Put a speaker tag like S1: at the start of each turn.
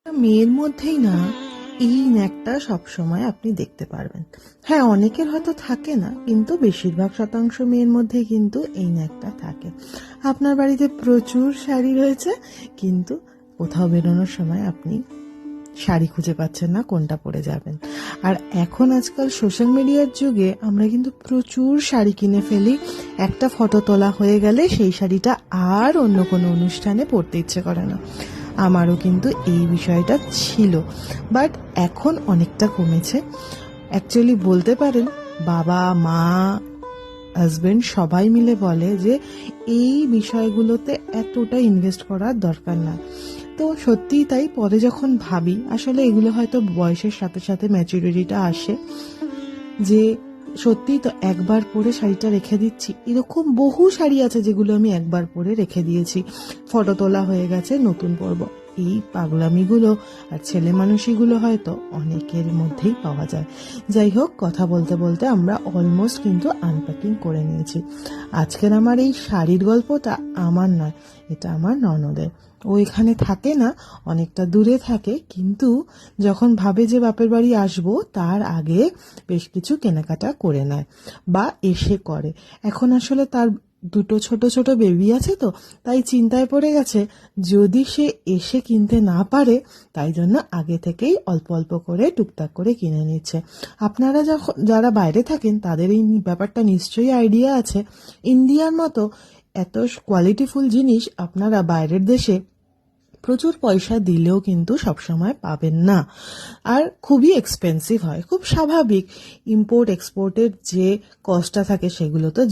S1: মেয়ের মধ্যেই না এই ন্যাকটা সবসময় আপনি দেখতে পারবেন। হ্যাঁ, অনেকের হয়তো থাকে না, কিন্তু বেশিরভাগ শতাংশ মেয়ের মধ্যে কিন্তু এই ন্যাকটা থাকে। আপনার বাড়িতে প্রচুর শাড়ি রয়েছে, কিন্তু কোথাও বেরোনোর সময় আপনি শাড়ি খুঁজে পাচ্ছেন না কোনটা পরে যাবেন। আর এখন আজকাল সোশ্যাল মিডিয়ার যুগে আমরা কিন্তু প্রচুর শাড়ি কিনে ফেলি। একটা ফটো তোলা হয়ে গেলে সেই শাড়িটা আর অন্য কোনো অনুষ্ঠানে পরতে ইচ্ছে করে না। আমারও কিন্তু এই বিষয়টা ছিল, বাট এখন অনেকটা কমেছে। অ্যাকচুয়ালি বলতে পারেন বাবা মা হাজবেন্ড সবাই মিলে বলে যে এই বিষয়গুলোতে এতটা ইনভেস্ট করার দরকার না। তো সত্যিই তাই, পরে যখন ভাবি আসলে এগুলো হয়তো বয়সের সাথে সাথে ম্যাচুরিটিটা আসে, যে সত্যিই তো একবার পরে শাড়িটা রেখে দিচ্ছি। এরকম বহু শাড়ি আছে যেগুলো আমি একবার পরে রেখে দিয়েছি, ফটো তোলা হয়ে গেছে, নতুন পরবো। এই পাগলামিগুলো আর ছেলে মানুষিগুলো হয়তো অনেকের মধ্যেই পাওয়া যায়। যাই হোক, কথা বলতে বলতে আমরা অলমোস্ট কিন্তু আনপ্যাকিং করে নিয়েছি। আজকের আমার এই শাড়ির গল্পটা আমার নয়, এটা আমার ননদের। ও এখানে থাকে না, অনেকটা দূরে থাকে, কিন্তু যখন ভাবে যে বাপের বাড়ি আসবো তার আগে বেশ কিছু কেনাকাটা করে নেয় বা এসে করে। এখন আসলে তার দুটো ছোট ছোট বেবি আছে, তো তাই চিন্তায় পড়ে গেছে যদি সে এসে কিনতে না পারে, তাই জন্য আগে থেকেই অল্প অল্প করে টুকটাক করে কিনে নিচ্ছে। আপনারা যখন যারা বাইরে থাকেন তাদের এই ব্যাপারটা নিশ্চয়ই আইডিয়া আছে। ইন্ডিয়ার মতো এত কোয়ালিটিফুল জিনিস আপনারা বাইরের দেশে প্রচুর পয়সা দিলেও কিন্তু সবসময় পাবেন না, আর খুবই এক্সপেন্সিভ হয়। খুব স্বাভাবিক, ইম্পোর্ট এক্সপোর্টের যে কস্টটা থাকে সেগুলো তো